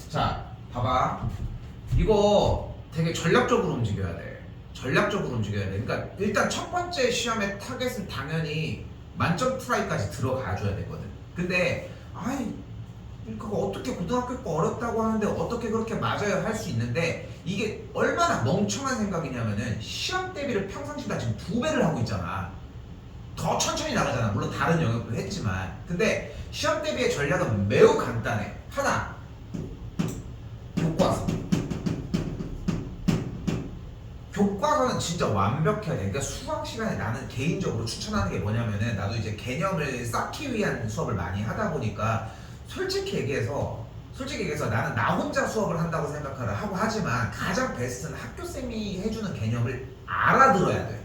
자, 봐봐. 이거 되게 전략적으로 움직여야 돼. 전략적으로 움직여야 돼. 그러니까 일단 첫 번째 시험의 타겟은 당연히 만점 트라이까지 들어가 줘야 되거든. 근데 아이 그거 어떻게 고등학교 거 어렵다고 하는데 어떻게 그렇게 맞아야 할 수 있는데 이게 얼마나 멍청한 생각이냐면은 시험 대비를 평상시보다 지금 2배를 하고 있잖아. 더 천천히 나가잖아. 물론 다른 영역도 했지만. 근데 시험 대비의 전략은 매우 간단해. 하나, 교과서. 교과서는 진짜 완벽해야 돼. 그러니까 수학 시간에 나는 개인적으로 추천하는 게 뭐냐면은 나도 이제 개념을 쌓기 위한 수업을 많이 하다 보니까 솔직히 얘기해서 나는 나 혼자 수업을 한다고 하고 하지만 가장 베스트는 학교쌤이 해주는 개념을 알아들어야 돼.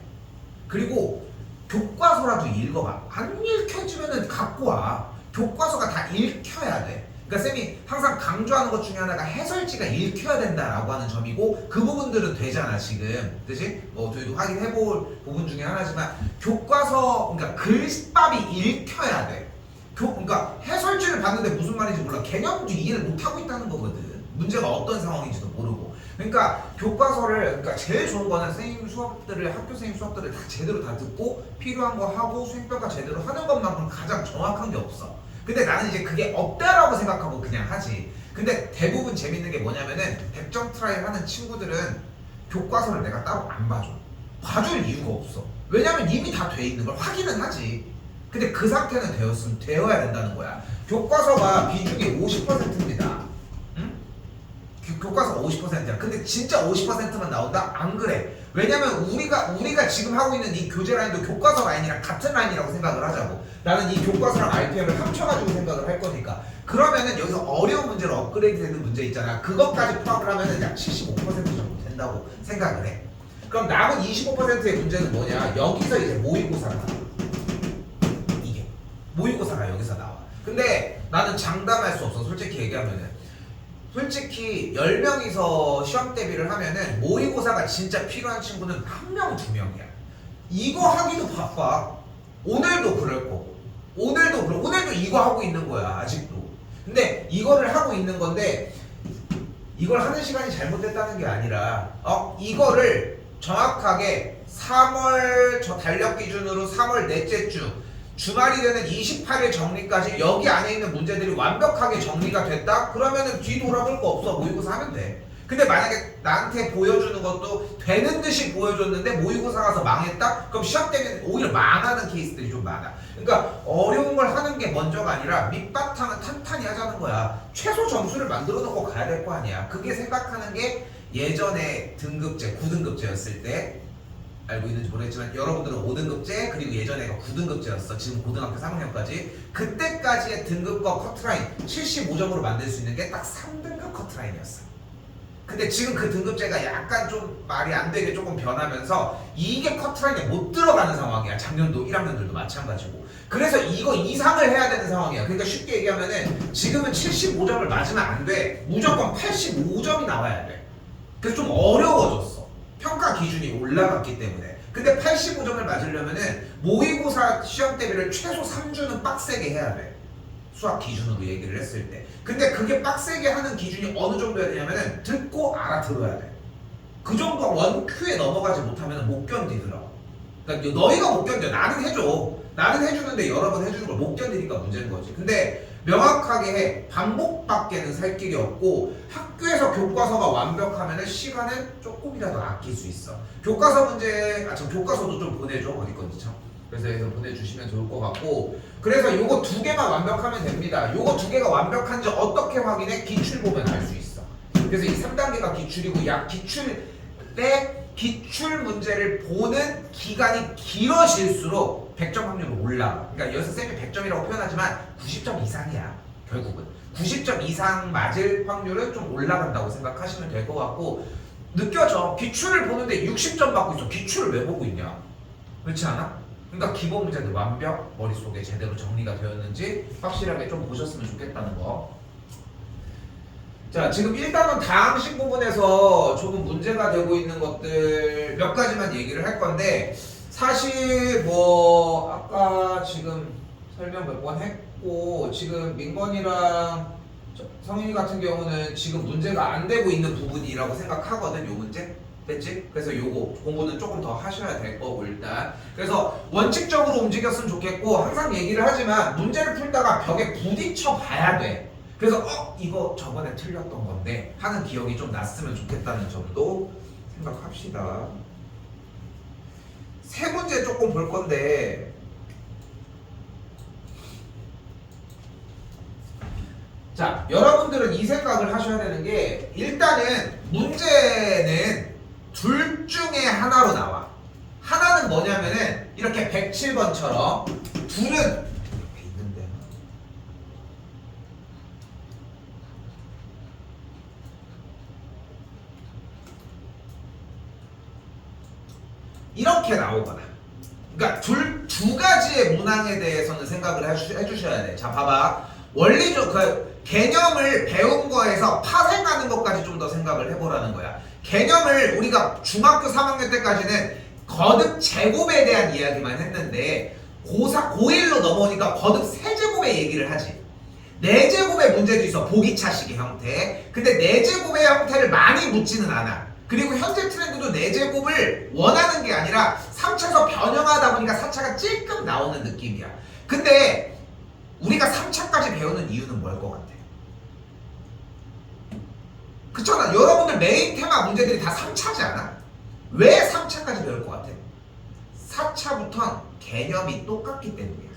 그리고 교과서라도 읽어봐. 안 읽혀지면은 갖고 와. 교과서가 다 읽혀야 돼. 그러니까 쌤이 항상 강조하는 것 중에 하나가 해설지가 읽혀야 된다라고 하는 점이고 그 부분들은 되잖아 지금. 그치? 저희도 확인해볼 부분 중에 하나지만 교과서 그러니까 글밥이 읽혀야 돼. 그러니까 해설지를 봤는데 무슨 말인지 몰라. 개념도 이해를 못하고 있다는 거거든. 문제가 어떤 상황인지도 모르고. 그러니까 교과서를 그러니까 제일 좋은 거는 학교 선생님 수업들을 다 제대로 다 듣고 필요한 거 하고 수행평가 제대로 하는 것만큼 가장 정확한 게 없어. 근데 나는 이제 그게 없다라고 생각하고 그냥 하지. 근데 대부분 재밌는 게 뭐냐면은 100점 트라이를 하는 친구들은 교과서를 내가 따로 안 봐줘. 봐줄 이유가 없어. 왜냐면 이미 다 돼 있는 걸 확인은 하지. 근데 그 상태는 되어야 된다는 거야. 교과서가 비중이 50%입니다. 응? 교과서 50%야. 근데 진짜 50%만 나온다? 안 그래. 왜냐면 우리가 지금 하고 있는 이 교재 라인도 교과서 라인이랑 같은 라인이라고 생각을 하자고. 나는 이 교과서랑 RPM을 합쳐가지고 생각을 할 거니까. 그러면은 여기서 어려운 문제로 업그레이드 되는 문제 있잖아. 그것까지 포함을 하면은 약 75% 정도 된다고 생각을 해. 그럼 남은 25%의 문제는 뭐냐? 여기서 이제 모의고사가 나와. 모의고사가 여기서 나와. 근데 나는 장담할 수 없어. 솔직히 얘기하면은. 솔직히 10명이서 시험 대비를 하면은 모의고사가 진짜 필요한 친구는 1명, 2명이야. 이거 하기도 바빠. 오늘도 그럴 거고. 오늘도 이거 하고 있는 거야. 아직도. 근데 이거를 하고 있는 건데 이걸 하는 시간이 잘못됐다는 게 아니라 이거를 정확하게 3월 저 달력 기준으로 3월 넷째 주 주말이 되는 28일 정리까지 여기 안에 있는 문제들이 완벽하게 정리가 됐다? 그러면은 뒤돌아볼 거 없어. 모의고사 하면 돼. 근데 만약에 나한테 보여주는 것도 되는 듯이 보여줬는데 모의고사 가서 망했다? 그럼 시험 때문에 오히려 망하는 케이스들이 좀 많아. 그러니까 어려운 걸 하는 게 먼저가 아니라 밑바탕은 탄탄히 하자는 거야. 최소 점수를 만들어 놓고 가야 될 거 아니야. 그게 생각하는 게 예전에 등급제, 9등급제였을 때 알고 있는지 모르겠지만 여러분들은 5등급제 그리고 예전에가 9등급제였어. 지금 고등학교 3학년까지 그때까지의 등급과 커트라인 75점으로 만들 수 있는 게 딱 3등급 커트라인이었어. 근데 지금 그 등급제가 약간 좀 말이 안 되게 조금 변하면서 이게 커트라인에 못 들어가는 상황이야. 작년도 1학년들도 마찬가지고. 그래서 이거 이상을 해야 되는 상황이야. 그러니까 쉽게 얘기하면은 지금은 75점을 맞으면 안 돼. 무조건 85점이 나와야 돼. 그래서 좀 어려워졌어. 평가 기준이 올라갔기 때문에. 근데 85점을 맞으려면은 모의고사 시험 대비를 최소 3주는 빡세게 해야 돼. 수학 기준으로 얘기를 했을 때. 근데 그게 빡세게 하는 기준이 어느 정도야 되냐면은 듣고 알아들어야 돼. 그 정도 원큐에 넘어가지 못하면 못 견디더라고. 그러니까 너희가 못 견뎌. 나는 해줘. 나는 해주는데 여러 번 해주는 걸 못 견디니까 문제인 거지. 근데 명확하게 해. 반복밖에는 살 길이 없고 학교에서 교과서가 완벽하면은 시간을 조금이라도 아낄 수 있어. 교과서 문제, 교과서도 좀 보내줘. 어디 건지 참. 그래서 보내주시면 좋을 것 같고. 그래서 요거 2개만 완벽하면 됩니다. 요거 2개가 완벽한지 어떻게 확인해? 기출 보면 알 수 있어. 그래서 이 3단계가 기출이고 약 기출 문제를 보는 기간이 길어질수록 100점 확률은 올라가. 그러니까 여기서 쌤이 100점이라고 표현하지만 90점 이상이야. 결국은 90점 이상 맞을 확률은 좀 올라간다고 생각하시면 될 것 같고. 느껴져. 기출을 보는데 60점 받고 있어. 기출을 왜 보고 있냐? 그렇지 않아? 그러니까 기본 문제들 완벽 머릿속에 제대로 정리가 되었는지 확실하게 좀 보셨으면 좋겠다는 거. 자, 지금 1단원 다항식 부분에서 조금 문제가 되고 있는 것들 몇 가지만 얘기를 할 건데, 사실 아까 지금 설명 몇 번 했고 지금 민건이랑 성인이 같은 경우는 지금 문제가 안 되고 있는 부분이라고 생각하거든, 요 문제. 됐지? 그래서 요거 공부는 조금 더 하셔야 될 거고 일단. 그래서 원칙적으로 움직였으면 좋겠고 항상 얘기를 하지만 문제를 풀다가 벽에 부딪혀 봐야 돼. 그래서 이거 저번에 틀렸던 건데 하는 기억이 좀 났으면 좋겠다는 점도 생각합시다. 세 문제 조금 볼 건데 자, 여러분들은 이 생각을 하셔야 되는 게 있는 문제는 둘 중에 하나로 나와. 하나는 뭐냐면은 이렇게 107번처럼 둘은 옆에 있는데 이렇게 나오거나 그러니까 두 가지의 문항에 대해서는 생각을 해주셔야 돼. 자, 봐봐. 원리적 개념을 배운 거에서 파생하는 것까지 좀 더 생각을 해보라는 거야. 개념을 우리가 중학교 3학년 때까지는 거듭 제곱에 대한 이야기만 했는데 고1로 넘어오니까 거듭 세제곱의 얘기를 하지. 네제곱의 문제도 있어. 보기차식의 형태. 근데 네제곱의 형태를 많이 묻지는 않아. 그리고 현재 트렌드도 네제곱을 원하는 게 아니라 3차에서 변형하다 보니까 4차가 찔끔 나오는 느낌이야. 근데 우리가 3차까지 배우는 이유는 뭘 것 같아? 그렇잖아. 여러분들 메인 테마 문제들이 다 3차지 않아? 왜 3차까지 배울 것 같아? 4차부터는 개념이 똑같기 때문이야.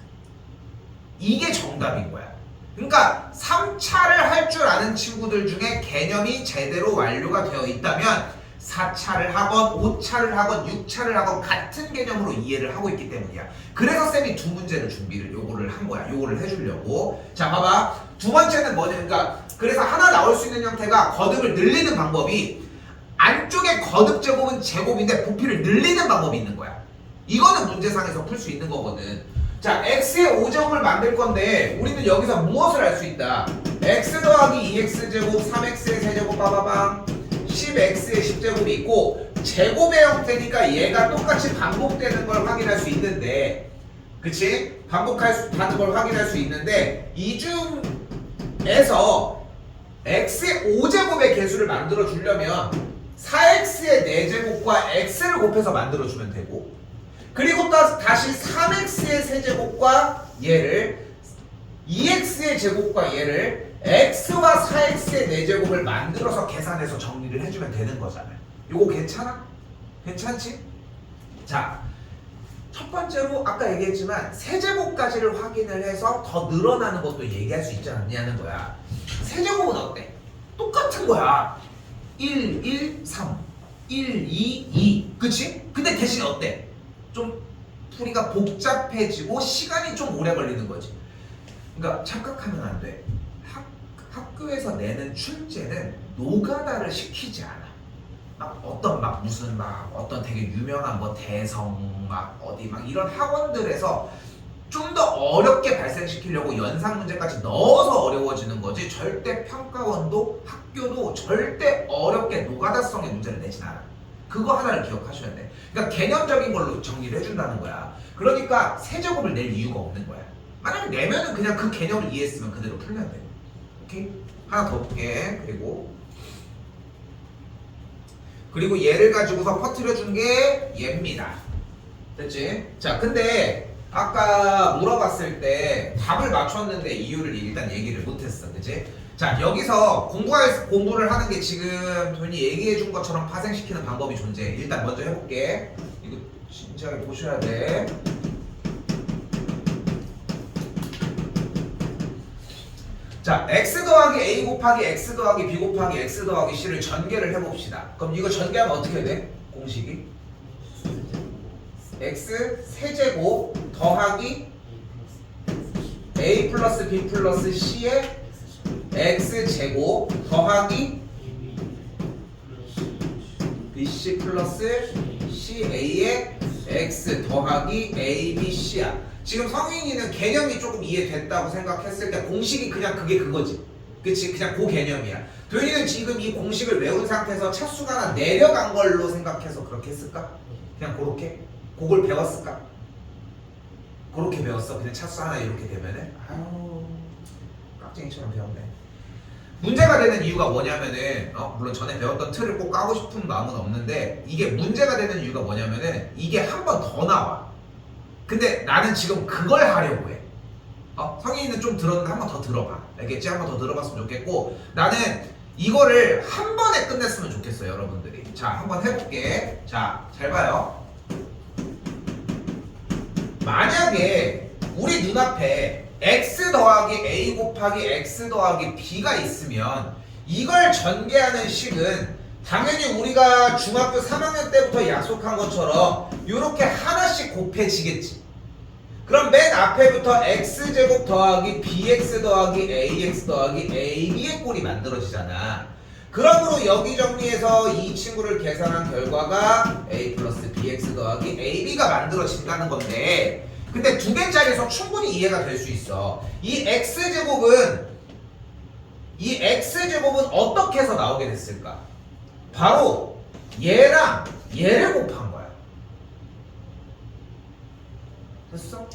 이게 정답인 거야. 그러니까 3차를 할 줄 아는 친구들 중에 개념이 제대로 완료가 되어 있다면 4차를 하건 5차를 하건 6차를 하건 같은 개념으로 이해를 하고 있기 때문이야. 그래서 쌤이 두 문제를 준비를 요거를 한 거야. 요거를 해주려고. 자, 봐봐. 두 번째는 뭐냐. 그러니까 그래서 하나 나올 수 있는 형태가 거듭을 늘리는 방법이 안쪽에 거듭 제곱은 제곱인데 부피를 늘리는 방법이 있는 거야. 이거는 문제상에서 풀 수 있는 거거든. 자, x의 5제곱을 만들 건데 우리는 여기서 무엇을 할 수 있다? x 더하기 2x제곱 3x의 세제곱 빠바방 10x의 10제곱이 있고 제곱의 형태니까 얘가 똑같이 반복되는 걸 확인할 수 있는데 그치? 반복하는 걸 확인할 수 있는데 이 중에서 x의 5제곱의 개수를 만들어 주려면 4x의 4제곱과 x를 곱해서 만들어 주면 되고 그리고 또 다시 3x의 세제곱과 얘를 2x의 제곱과 얘를 x와 4x의 4제곱을 만들어서 계산해서 정리를 해주면 되는 거잖아요. 이거 괜찮아? 괜찮지? 자, 첫 번째로 아까 얘기했지만 세제곱까지를 확인을 해서 더 늘어나는 것도 얘기할 수 있지 않냐는 거야. 세제곱은 어때? 똑같은 거야. 1, 1, 3 1, 2, 2 그치? 근데 대신 어때? 좀 풀이가 복잡해지고 시간이 좀 오래 걸리는 거지. 그러니까 착각하면 안 돼. 학교에서 내는 출제는 노가다를 시키지 않아. 막 어떤 막 무슨 막 어떤 되게 유명한 뭐 대성 막 어디 막 이런 학원들에서 좀 더 어렵게 발생시키려고 연상 문제까지 넣어서 어려워지는 거지. 절대 평가원도 학교도 절대 어렵게 노가다성의 문제를 내진 않아. 그거 하나를 기억하셔야 돼. 그러니까 개념적인 걸로 정리를 해준다는 거야. 그러니까 세제곱을 낼 이유가 없는 거야. 만약에 내면은 그냥 그 개념을 이해했으면 그대로 풀면 돼. 오케이? 하나 더 볼게. 그리고 얘를 가지고서 퍼뜨려 준 게 얘입니다. 됐지? 자, 근데 아까 물어봤을 때 답을 맞췄는데 이유를 일단 얘기를 못했어. 그치? 자, 여기서 공부를 하는 게 지금 돈이 얘기해 준 것처럼 파생시키는 방법이 존재해. 일단 먼저 해볼게. 이거 진지하게 보셔야 돼. 자, x 더하기 a 곱하기 x 더하기 b 곱하기 x 더하기 c를 전개를 해봅시다. 그럼 이거 전개하면 어떻게 돼? 공식이 x 세제곱 더하기 a 플러스 b 플러스 c의 x 제곱 더하기 bc 플러스 ca의 x 더하기 abc야. 지금 성인이는 개념이 조금 이해됐다고 생각했을 때 공식이 그냥 그거지. 그치? 그냥 그 개념이야. 도현이는 지금 이 공식을 외운 상태에서 차수가 하나 내려간 걸로 생각해서 그렇게 했을까? 그냥 그렇게? 그걸 배웠을까? 그렇게 배웠어. 그냥 차수 하나 이렇게 되면은 아유 깍쟁이처럼 배웠네. 문제가 되는 이유가 뭐냐면은 물론 전에 배웠던 틀을 꼭 까고 싶은 마음은 없는데 이게 문제가 되는 이유가 뭐냐면은 이게 한 번 더 나와. 근데 나는 지금 그걸 하려고 해. 성인이는 좀 들었는데 한 번 더 들어봐. 알겠지? 한 번 더 들어봤으면 좋겠고 나는 이거를 한 번에 끝냈으면 좋겠어요, 여러분들이. 자, 한번 해볼게. 자, 잘 봐요. 만약에 우리 눈앞에 x 더하기 a 곱하기 x 더하기 b가 있으면 이걸 전개하는 식은 당연히 우리가 중학교 3학년 때부터 약속한 것처럼 이렇게 하나씩 곱해지겠지. 그럼 맨 앞에부터 x제곱 더하기 bx 더하기 ax 더하기 ab의 꼴이 만들어지잖아. 그러므로 여기 정리해서 이 친구를 계산한 결과가 a 플러스 bx 더하기 ab가 만들어진다는 건데 근데 두 개짜리에서 충분히 이해가 될 수 있어. 이 x제곱은 어떻게 해서 나오게 됐을까? 바로 얘랑 얘를 곱한 거야. 됐어?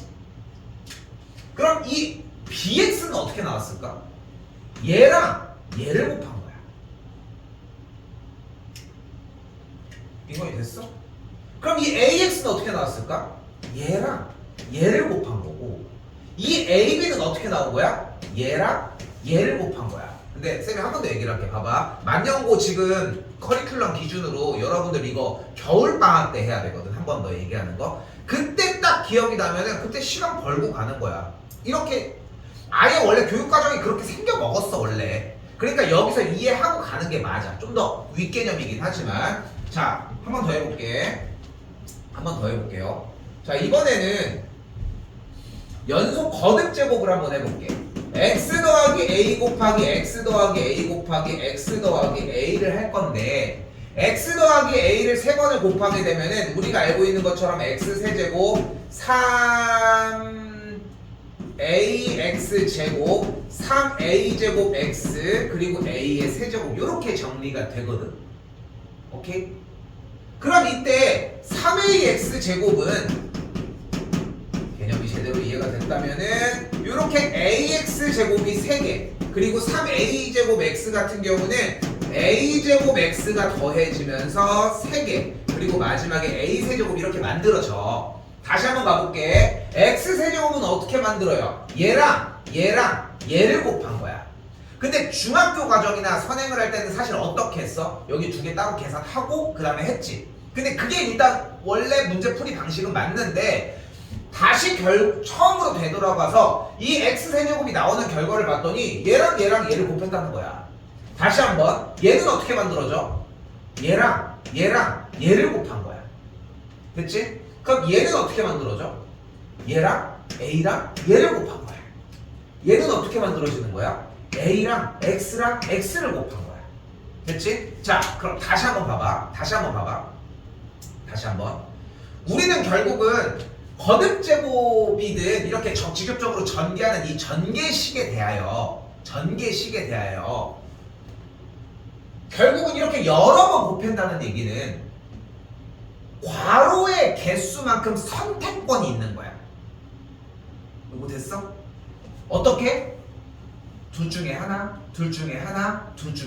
그럼 이 bx는 어떻게 나왔을까? 얘랑 얘를 곱한 거야. 이거 됐어? 그럼 이 ax는 어떻게 나왔을까? 얘랑 얘를 곱한 거고 이 ab는 어떻게 나온 거야? 얘랑 얘를 곱한 거야. 근데 쌤이 한 번 더 얘기를 할게. 봐봐. 만년고 지금 커리큘럼 기준으로 여러분들 이거 겨울방학 때 해야 되거든. 한 번 더 얘기하는 거. 그때 딱 기억이 나면은 그때 시간 벌고 가는 거야. 이렇게 아예 원래 교육과정이 그렇게 생겨 먹었어 원래. 그러니까 여기서 이해하고 가는 게 맞아. 좀 더 윗개념이긴 하지만 자, 한 번 더 해볼게. 한 번 더 해볼게요. 자, 이번에는 연속 거듭 제곱을 한번 해볼게. x 더하기 a 곱하기 x 더하기 a 곱하기 x 더하기 a를 할 건데 x 더하기 a를 3번을 곱하게 되면은 우리가 알고 있는 것처럼 x 세제곱 3ax 제곱 3a 제곱 x 그리고 a의 세제곱 이렇게 정리가 되거든. 오케이? 그럼 이때 3ax 제곱은 개념이 제대로 이해가 됐다면은 이렇게 ax 제곱이 3개 그리고 3a 제곱 x 같은 경우는 a 제곱 x가 더해지면서 3개 그리고 마지막에 a 세제곱 이렇게 만들어져. 다시 한번 가볼게. x 세제곱은 어떻게 만들어요? 얘랑 얘를 곱한 거야. 근데 중학교 과정이나 선행을 할 때는 사실 어떻게 했어? 여기 두 개 따로 계산하고 그 다음에 했지. 근데 그게 일단 원래 문제풀이 방식은 맞는데 다시 처음으로 되돌아가서 이 x세제곱이 나오는 결과를 봤더니 얘랑 얘를 곱했다는 거야. 다시 한번 얘는 어떻게 만들어져? 얘랑 얘를 곱한 거야. 됐지? 그럼 얘는 어떻게 만들어져? 얘랑 a랑 얘를 곱한 거야. 얘는 어떻게 만들어지는 거야? a랑 x랑 x를 곱한 거야. 됐지? 자, 그럼 다시 한번 봐봐. 다시 한번. 우리는 결국은 거듭제곱이든 이렇게 직접적으로 전개하는 이 전개식에 대하여 결국은 이렇게 여러 번 곱한다는 얘기는 괄호의 개수만큼 선택권이 있는 거야. 이거 됐어? 어떻게? 둘 중에 하나, 둘 중에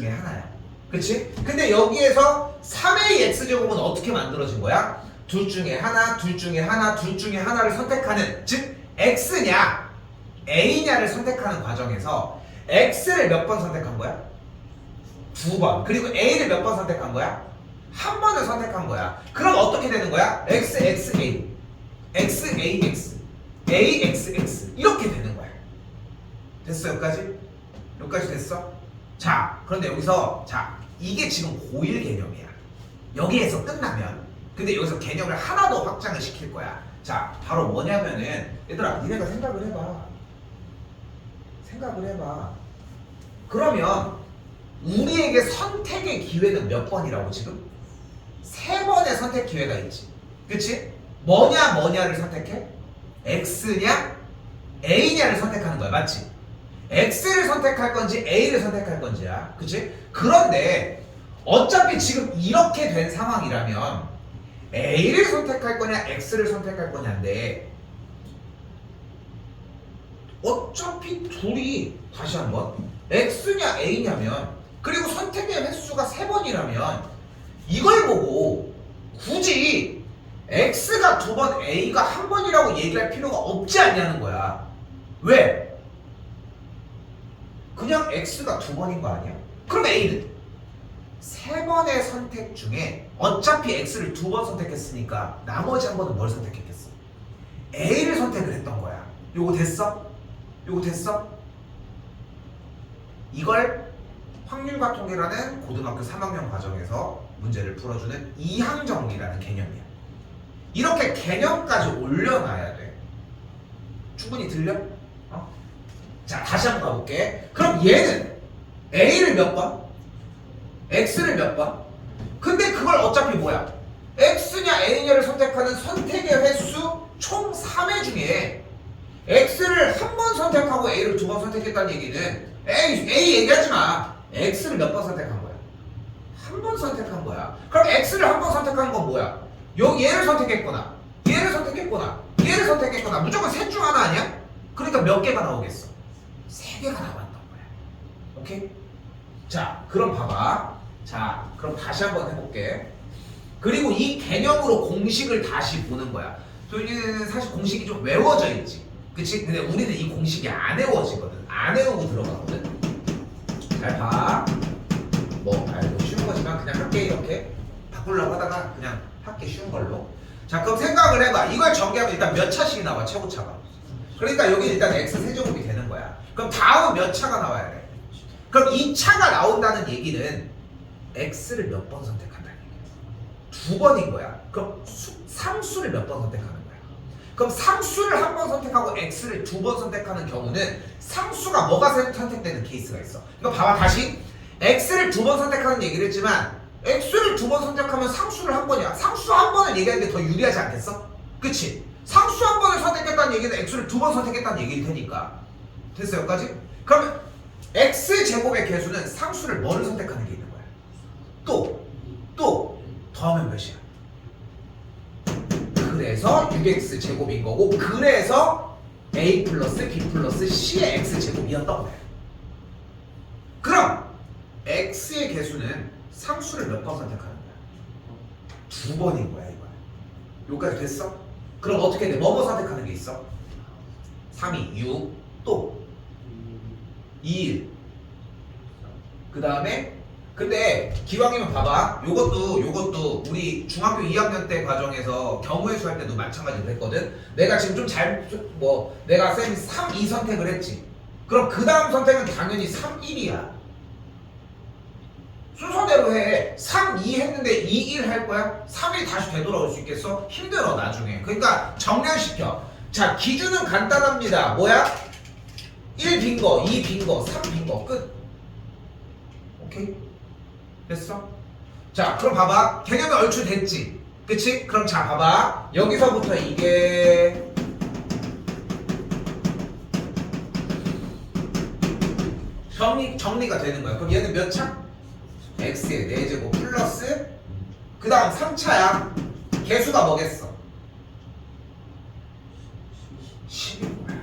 하나야. 그치? 근데 여기에서 3a x제곱은 어떻게 만들어진 거야? 둘 중에 하나를 선택하는, 즉 x냐 a냐를 선택하는 과정에서 x를 몇 번 선택한 거야? 2번. 그리고 a를 몇 번 선택한 거야? 한 번을 선택한 거야. 그럼 어떻게 되는 거야? x x a x a x a x x 이렇게 되는 거야. 됐어? 여기까지 됐어? 자, 그런데 여기서 이게 지금 고1 개념이야. 여기에서 끝나면 근데 여기서 개념을 하나 더 확장을 시킬 거야. 자, 바로 뭐냐면은 얘들아 니네가 생각을 해봐. 그러면 우리에게 선택의 기회는 몇 번이라고 지금? 3번의 선택 기회가 있지. 그치? 뭐냐를 선택해? x냐 a냐를 선택하는 거야. 맞지? x를 선택할 건지 a를 선택할 건지야. 그치? 그런데 어차피 지금 이렇게 된 상황이라면 a를 선택할 거냐 x를 선택할 거냐인데 어차피 둘이 다시 한번 X냐 A냐면 그리고 선택의 횟수가 3번이라면 이걸 보고 굳이 X가 2번, A가 1번이라고 얘기할 필요가 없지 않냐는 거야. 왜? 그냥 X가 2번인 거 아니야? 그럼 A는? 3번의 선택 중에 어차피 X를 2번 선택했으니까 나머지 한 번은 뭘 선택했겠어? A를 선택을 했던 거야. 요거 됐어? 요거 됐어? 이걸 확률과 통계라는 고등학교 3학년 과정에서 문제를 풀어주는 이항정리라는 개념이야. 이렇게 개념까지 올려놔야 돼. 충분히 들려? 자, 다시 한번 가볼게. 그럼 얘는 A를 몇 번? X를 몇 번? 근데 그걸 어차피 뭐야? X냐 A냐를 선택하는 선택의 횟수 총 3회 중에 X를 한 번 선택하고 A를 2번 선택했다는 얘기는 A 얘기하지 마. X를 몇 번 선택한 거야? 한 번 선택한 거야. 그럼 X를 한 번 선택한 건 뭐야? 얘를 선택했거나 얘를 선택했거나 얘를 선택했거나 무조건 셋 중 하나 아니야? 그러니까 몇 개가 나오겠어? 3개가 나왔던 거야. 오케이? 자, 그럼 봐봐. 자, 그럼 다시 한번 해볼게. 그리고 이 개념으로 공식을 다시 보는 거야. 저희는 사실 공식이 좀 외워져 있지. 그치? 근데 우리는 이 공식이 안 외워지거든. 안 외우고 들어가거든. 잘 봐. 뭐 쉬운 거지만 그냥 할게. 이렇게 바꾸려고 하다가 그냥 할게. 쉬운 걸로. 자, 그럼 생각을 해봐. 이걸 전개하면 일단 몇 차씩 나와? 최고차가. 그러니까 여기 일단 x 세제곱이 되는 거야. 그럼 다음 몇 차가 나와야 돼? 그럼 이 차가 나온다는 얘기는 x를 몇 번 선택한다는 얘기야. 2번인 거야. 그럼 상수를 몇 번 선택하는 거야? 그럼 상수를 한 번 선택하고 x를 2번 선택하는 경우는 상수가 뭐가 선택되는 케이스가 있어. 이거 봐봐. 다시 x를 2번 선택하는 얘기를 했지만 x를 2번 선택하면 상수를 한 번이야. 상수 한 번을 얘기하는 게 더 유리하지 않겠어? 그치? 상수 한 번을 선택했다는 얘기는 x를 2번 선택했다는 얘기일 테니까. 됐어 여기까지? 그러면 x제곱의 개수는 상수를 뭐를 선택하는 게 있는 거야? 또 더하면 몇이야? 그래서 6x제곱인 거고 그래서 a 플러스 b 플러스 c의 x제곱이었던 거야. 그럼 x의 개수는 상수를 몇 번 선택하는 거야? 2번인 거야 이거야. 여기까지 됐어? 그럼 어떻게 돼? 뭐뭐 선택하는 게 있어? 3이 6 또 2, 1 그 다음에 근데 기왕이면 봐봐. 요것도 우리 중학교 2학년 때 과정에서 경우의 수 할 때도 마찬가지로 했거든. 내가 지금 내가 쌤이 3, 2 선택을 했지. 그럼 그 다음 선택은 당연히 3, 1이야. 순서대로 해. 3, 2 했는데 2, 1 할 거야? 3, 1 다시 되돌아올 수 있겠어? 힘들어 나중에. 그러니까 정렬시켜. 자, 기준은 간단합니다. 뭐야? 1 빈 거, 2 빈 거, 3 빈 거 끝. 오케이? 됐어? 자, 그럼 봐봐. 개념이 얼추 됐지? 그치? 그럼 자, 봐봐. 여기서부터 이게 정리가 되는 거야. 그럼 얘는 몇 차? x의 4제곱 플러스 그 다음 3차야. 개수가 뭐겠어? 10인 거야.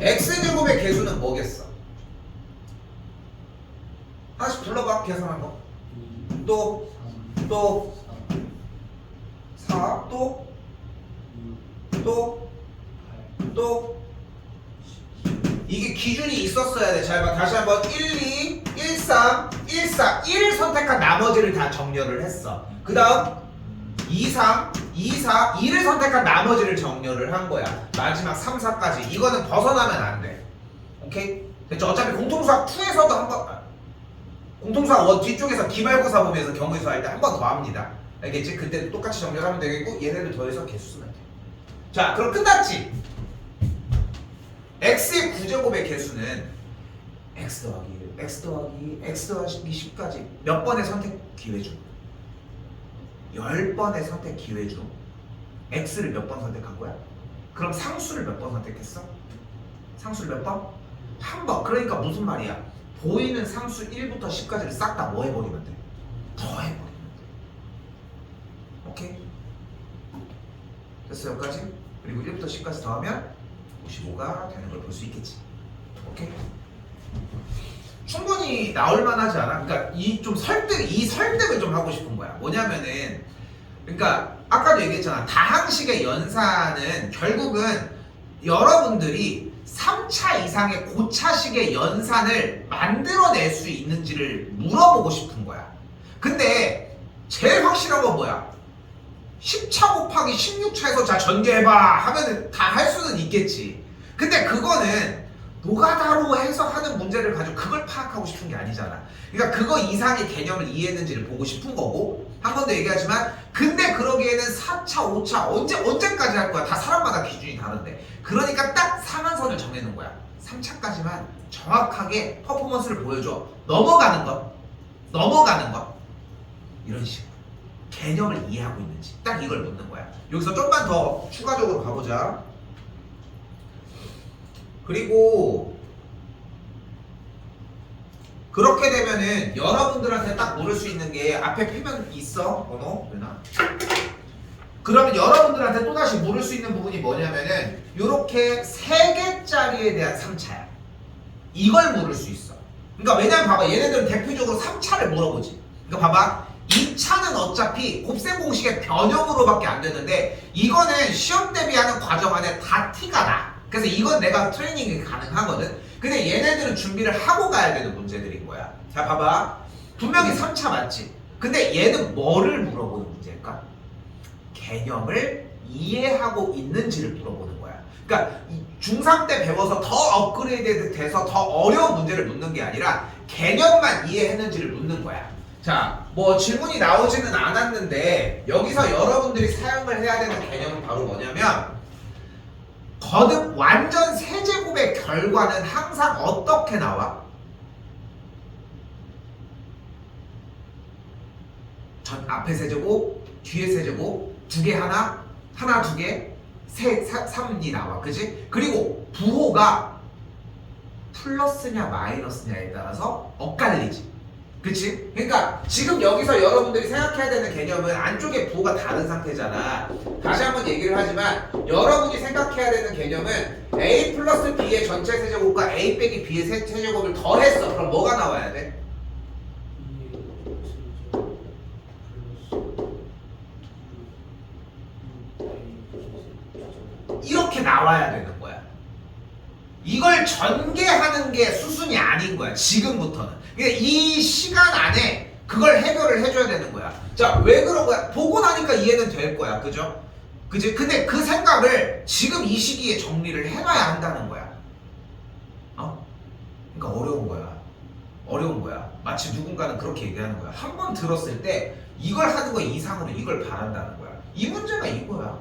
x제곱의 개수는 뭐겠어? 하나씩 불러봐. 계산한 거. 또 4, 또 이게 기준이 있었어야 돼. 잘 봐. 다시 한번 1, 2, 1, 3, 1, 4, 1을 선택한 나머지를 다 정렬을 했어. 그 다음 2, 3, 2, 4, 2를 선택한 나머지를 정렬을 한 거야. 마지막 3, 4까지. 이거는 벗어나면 안 돼. 오케이? 됐죠? 어차피 공통수학 2에서도 한번 공통수학 1 뒤쪽에서 기말고사 보면서 경우에서 할 때 한 번 더 합니다. 알겠지? 그때도 똑같이 정렬하면 되겠고 얘네를 더해서 개수 쓰면 돼. 자, 그럼 끝났지? x의 9제곱의 개수는 x 더하기 1, x 더하기 2, x 더하기 10까지 몇 번의 선택 기회 중? 10번의 선택 기회 중 x를 몇 번 선택한 거야? 그럼 상수를 몇 번 선택했어? 상수를 몇 번? 한 번. 그러니까 무슨 말이야? 보이는 상수 1부터 10까지를 싹 다 뭐 해버리면 돼? 더해버리면 돼. 오케이? 됐어 여기까지? 그리고 1부터 10까지 더하면 55가 되는 걸 볼 수 있겠지. 오케이? 충분히 나올 만하지 않아? 그러니까 이 설득을 좀 하고 싶은 거야. 뭐냐면은, 그러니까 아까도 얘기했잖아. 다항식의 연산은 결국은 여러분들이 3차 이상의 고차식의 연산을 만들어낼 수 있는지를 물어보고 싶은 거야. 근데 제일 확실한 건 뭐야? 10차 곱하기 16차에서 자 전개해봐 하면은 다 할 수는 있겠지. 근데 그거는 노가다로 해서 하는 문제를 가지고 그걸 파악하고 싶은 게 아니잖아. 그러니까 그거 이상의 개념을 이해했는지를 보고 싶은 거고, 한 번 더 얘기하지만 근데 그러기에는 4차, 5차 언제까지 할 거야? 다 사람마다 기준이 다른데. 그러니까 딱 상한선을 정해놓은 거야. 3차까지만 정확하게 퍼포먼스를 보여줘. 넘어가는 것 이런 식으로 개념을 이해하고 있는지 딱 이걸 묻는 거야. 여기서 좀만 더 추가적으로 가보자. 그리고 그렇게 되면은 여러분들한테 딱 물을 수 있는 게 앞에 표면 있어? 번호? 되나? 그러면 여러분들한테 또다시 물을 수 있는 부분이 뭐냐면은 요렇게 3개짜리에 대한 3차야. 이걸 물을 수 있어. 그러니까 왜냐면 봐봐, 얘네들은 대표적으로 3차를 물어보지. 그러니까 봐봐, 2차는 어차피 곱셈 공식의 변형으로밖에 안 되는데 이거는 시험 대비하는 과정 안에 다 티가 나. 그래서 이건 내가 트레이닝이 가능하거든. 근데 얘네들은 준비를 하고 가야 되는 문제들인 거야. 자 봐봐, 분명히 3차 맞지? 근데 얘는 뭐를 물어보는 문제일까? 개념을 이해하고 있는지를 물어보는 거야. 그러니까 중3 때 배워서 더 업그레이드 돼서 더 어려운 문제를 묻는 게 아니라 개념만 이해했는지를 묻는 거야. 자, 뭐 질문이 나오지는 않았는데 여기서 여러분들이 사용을 해야 되는 개념은 바로 뭐냐면, 거듭 완전 세제곱의 결과는 항상 어떻게 나와? 전 앞에 세제곱, 뒤에 세제곱, 두 개 하나, 하나 두 개, 3이 나와. 그지? 그리고 부호가 플러스냐 마이너스냐에 따라서 엇갈리지. 그치? 그러니까 지금 여기서 여러분들이 생각해야 되는 개념은 안쪽에 부호가 다른 상태잖아. 다시 한번 얘기를 하지만 여러분이 생각해야 되는 개념은 A 플러스 B의 전체 세제곱과 A 빼기 B의 세제곱을 더했어. 그럼 뭐가 나와야 돼? 이렇게 나와야 되는 거야. 이걸 전개하는 게 수순이 아닌 거야. 지금부터는. 그러니까 이 시간 안에 그걸 해결을 해줘야 되는 거야. 자, 왜 그런 거야? 보고 나니까 이해는 될 거야. 그죠? 그지? 근데 그 생각을 지금 이 시기에 정리를 해놔야 한다는 거야. 그러니까 어려운 거야. 어려운 거야. 마치 누군가는 그렇게 얘기하는 거야. 한 번 들었을 때 이걸 하는 거 이상으로 이걸 바란다는 거야. 이 문제가 이거야.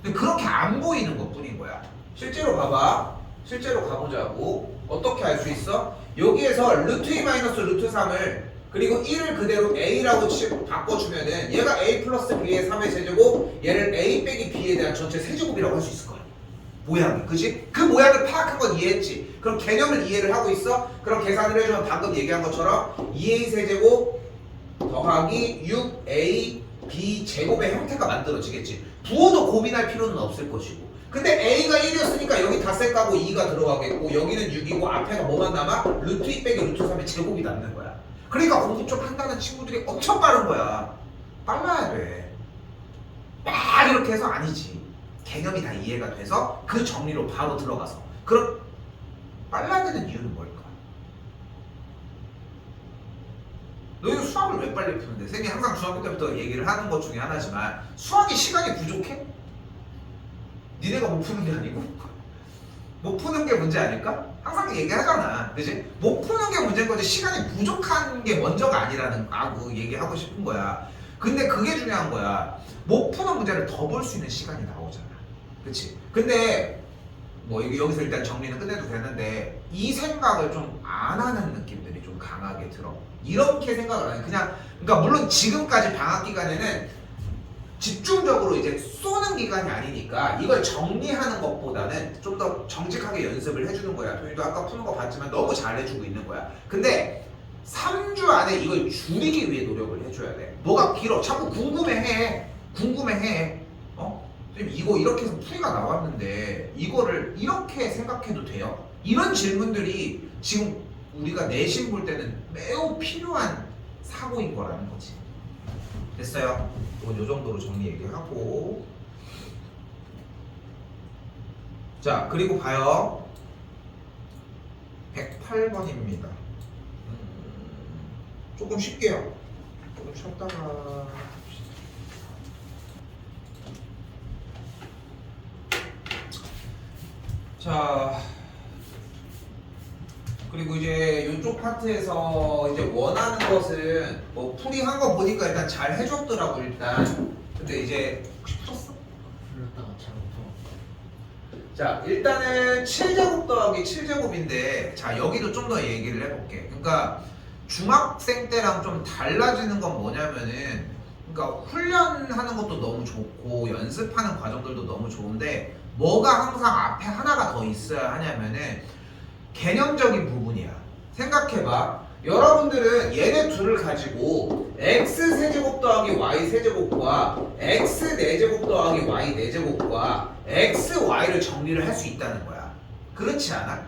근데 그렇게 안 보이는 것 뿐인 거야. 실제로 봐봐. 실제로 가보자고. 어떻게 알 수 있어? 여기에서 루트 2 마이너스 루트 3을 그리고 1을 그대로 A라고 바꿔주면은 얘가 A 플러스 B의 3의 세제곱, 얘를 A 빼기 B에 대한 전체 세제곱이라고 할 수 있을 거야. 모양이. 그지? 그 모양을 파악한 건 이해했지. 그럼 개념을 이해를 하고 있어? 그럼 계산을 해주면 방금 얘기한 것처럼 2A 세제곱 더하기 6A B 제곱의 형태가 만들어지겠지. 부호도 고민할 필요는 없을 것이고. 근데 A가 1이었으니까 여기 닷셈 까고 2가 들어가겠고, 여기는 6이고 앞에가 뭐만 남아? 루트 2 빼기 루트 3의 제곱이 남는 거야. 그러니까 공부 좀 한다는 친구들이 엄청 빠른 거야. 빨라야 돼. 막 이렇게 해서 아니지. 개념이 다 이해가 돼서 그 정리로 바로 들어가서. 그럼 빨라야 되는 이유는 뭘까? 너희가 수학을 왜 빨리 푸는데? 선생님이 항상 중학교 때부터 얘기를 하는 것 중에 하나지만 수학이 시간이 부족해? 니네가 못 푸는 게 아니고? 못 푸는 게 문제 아닐까? 항상 얘기하잖아. 그지? 못 푸는 게 문제인 거지 시간이 부족한 게 먼저가 아니라고 얘기하고 싶은 거야. 근데 그게 중요한 거야. 못 푸는 문제를 더 볼 수 있는 시간이 나오잖아. 그치? 근데 뭐 여기서 일단 정리는 끝내도 되는데 이 생각을 좀 안 하는 느낌들이 좀 강하게 들어. 이렇게 생각을 안 해. 그냥 그러니까 물론 지금까지 방학 기간에는 집중적으로 이제 쏘는 기간이 아니니까 이걸 정리하는 것보다는 좀 더 정직하게 연습을 해주는 거야. 도희도 아까 푸는 거 봤지만 너무 잘해주고 있는 거야. 근데 3주 안에 이걸 줄이기 위해 노력을 해줘야 돼. 뭐가 길어? 자꾸 궁금해해. 이거 이렇게 해서 풀이가 나왔는데 이거를 이렇게 생각해도 돼요? 이런 질문들이 지금 우리가 내신 볼 때는 매우 필요한 사고인 거라는 거지. 됐어요? 이건 요 정도로 정리 얘기하고. 자, 그리고 봐요. 108번입니다. 조금 쉽게요. 조금 쉬었다가. 자, 그리고 이제 이쪽 파트에서 이제 원하는 것은 뭐 풀이한 거 보니까 일단 잘 해줬더라고 일단. 근데 이제 혹시 풀었어? 불렀다가 잘못 풀어. 자, 일단은 7제곱 더하기 7제곱인데 자 여기도 좀 더 얘기를 해볼게. 그러니까 중학생 때랑 좀 달라지는 건 뭐냐면은 그러니까 훈련하는 것도 너무 좋고 연습하는 과정들도 너무 좋은데 뭐가 항상 앞에 하나가 더 있어야 하냐면은 개념적인 부분이야. 생각해봐. 여러분들은 얘네 둘을 가지고 x 세제곱 더하기 y 세제곱과 x 4제곱 더하기 y 4제곱과 x, y를 정리를 할 수 있다는 거야. 그렇지 않아?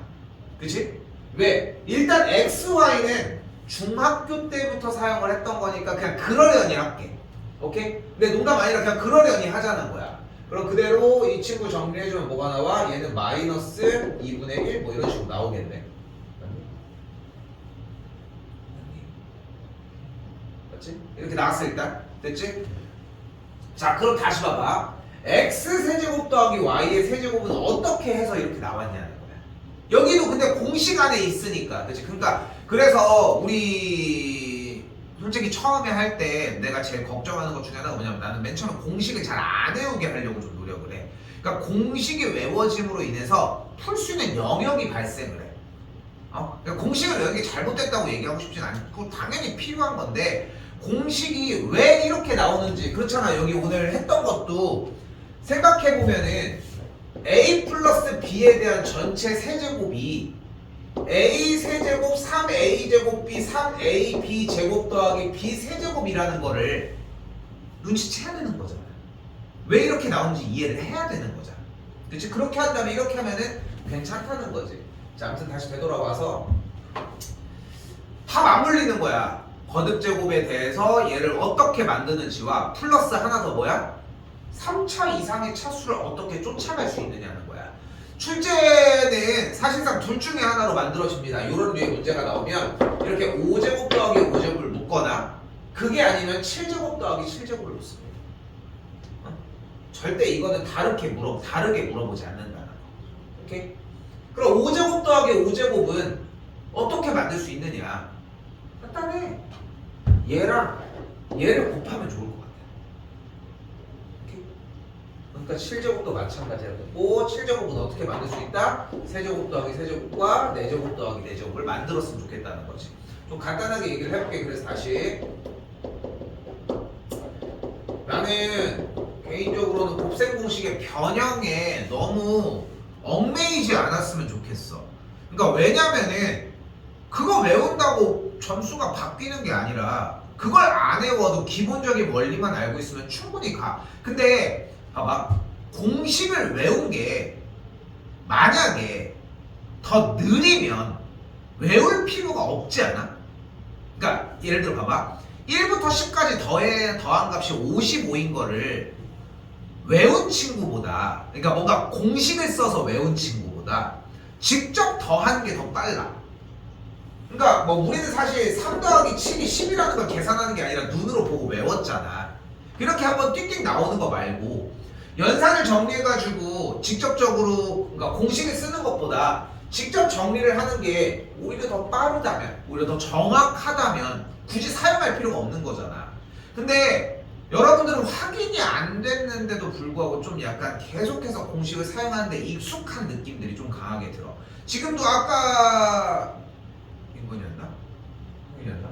그치? 왜? 일단 x, y는 중학교 때부터 사용을 했던 거니까 그냥 그러려니 할게. 오케이? 근데 농담 아니라 그냥 그러려니 하자는 거야. 그럼 그대로 이 친구 정리해주면 뭐가 나와? 얘는 마이너스 2분의 1 뭐 이런 식으로 나오겠네. 맞지? 이렇게 나왔어 일단. 됐지? 자, 그럼 다시 봐봐. x 세제곱 더하기 y의 세제곱은 어떻게 해서 이렇게 나왔냐는 거야. 여기도 근데 공식 안에 있으니까. 그치? 그러니까 그래서 우리 솔직히 처음에 할 때 내가 제일 걱정하는 것 중에 하나가 뭐냐면 나는 맨 처음에 공식을 잘 안 외우게 하려고 좀 노력을 해. 그러니까 공식이 외워짐으로 인해서 풀 수 있는 영역이 발생을 해. 그러니까 공식을 외우는 게 잘못됐다고 얘기하고 싶진 않고 당연히 필요한 건데 공식이 왜 이렇게 나오는지 그렇잖아. 여기 오늘 했던 것도 생각해보면은 a 플러스 b에 대한 전체 세제곱이 a 세제곱 3a 제곱 b 3ab 제곱 더하기 b 세제곱이라는 거를 눈치채야 되는 거잖아. 왜 이렇게 나오는지 이해를 해야 되는 거잖아. 그치? 그렇게 한다면 이렇게 하면은 괜찮다는 거지. 자, 아무튼 다시 되돌아와서 다 맞물리는 거야. 거듭제곱에 대해서 얘를 어떻게 만드는지와 플러스 하나 더 뭐야? 3차 이상의 차수를 어떻게 쫓아갈 수 있느냐는 거야. 출제는 사실상 둘 중에 하나로 만들어집니다. 이런 류의 문제가 나오면 이렇게 5제곱 더하기 5제곱을 묶거나 그게 아니면 7제곱 더하기 7제곱을 묶습니다. 절대 이거는 다르게 물어보지 않는다는 거. 오케이? 그럼 5제곱 더하기 5제곱은 어떻게 만들 수 있느냐? 간단해. 얘랑 얘를 곱하면 좋을 것 같아. 오케이? 그러니까 7제곱도 마찬가지고 7제곱은 어떻게 만들 수 있다? 세제곱 더하기 세제곱과 4제곱 더하기 4제곱을 만들었으면 좋겠다는 거지. 좀 간단하게 얘기를 해볼게. 그래서 다시 나는 개인적으로는 곱셈 공식의 변형에 너무 얽매이지 않았으면 좋겠어. 그러니까 왜냐면은 그거 외운다고 점수가 바뀌는 게 아니라 그걸 안 외워도 기본적인 원리만 알고 있으면 충분히 가. 근데 봐봐. 공식을 외운 게 만약에 더 느리면 외울 필요가 없지 않아? 그러니까 예를 들어 봐봐. 1부터 10까지 더한 값이 55인 거를 외운 친구보다, 그러니까 뭔가 공식을 써서 외운 친구보다 직접 더한 게 더 빨라. 그러니까 뭐 우리는 사실 3 더하기 7이 10이라는 걸 계산하는 게 아니라 눈으로 보고 외웠잖아. 이렇게 한번 띡띡 나오는 거 말고 연산을 정리해가지고 직접적으로 그러니까 공식을 쓰는 것보다 직접 정리를 하는 게 오히려 더 빠르다면, 오히려 더 정확하다면 굳이 사용할 필요가 없는 거잖아. 근데 여러분들은 확인이 안 됐는데도 불구하고 좀 약간 계속해서 공식을 사용하는데 익숙한 느낌들이 좀 강하게 들어. 지금도 아까 인건이었나? 형이었나?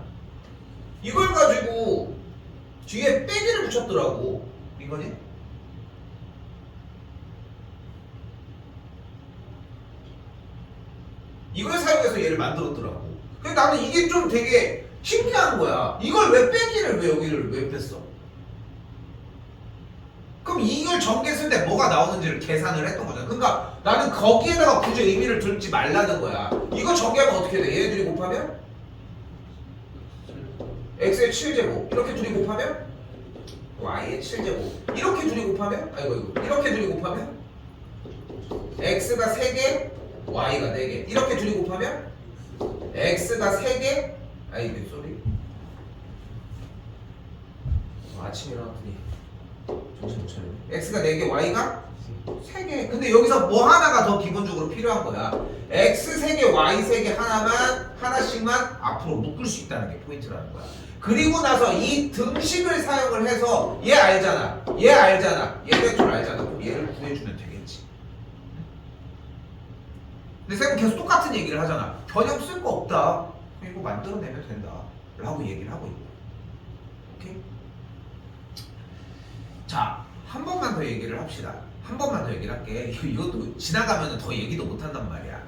이걸 가지고 뒤에 빼기를 붙였더라고. 인건이? 이걸 사용해서 얘를 만들었더라고. 근데 나는 이게 좀 되게 신기한 거야. 이걸 왜 빼기를 왜 여기를 왜 뺐어? 그럼 이걸 문제 전개 쓸 때 뭐가 나오는지를 계산을 했던 거잖아. 그러니까 나는 거기에다가 굳이 의미를 두지 말라는 거야. 이거 전개하면 어떻게 돼? 얘네들이 곱하면 x의 7제곱 이렇게 둘이 곱하면 y의 7제곱 이렇게 둘이 곱하면 아이고 이렇게 둘이 곱하면 x가 3개 y가 4개 이렇게 둘이 곱하면 x가 3개 아이고 쏘리 아침에 일어났더니 정신 못 차리네. x가 4개 y가 3개. 근데 여기서 뭐 하나가 더 기본적으로 필요한 거야. x 3개 y 3개 하나씩만 앞으로 묶을 수 있다는 게 포인트라는 거야. 그리고 나서 이 등식을 사용을 해서 얘 알잖아. 얘 벡터를 알잖아. 그럼 얘를 구해주면 되겠지. 근데 쌤은 계속 똑같은 얘기를 하잖아. 변형 쓸 거 없다. 이거 만들어내면 된다. 라고 얘기를 하고 있고. 오케이? 자, 한 번만 더 얘기를 합시다. 한 번만 더 얘기를 할게. 이것도 지나가면 더 얘기도 못 한단 말이야.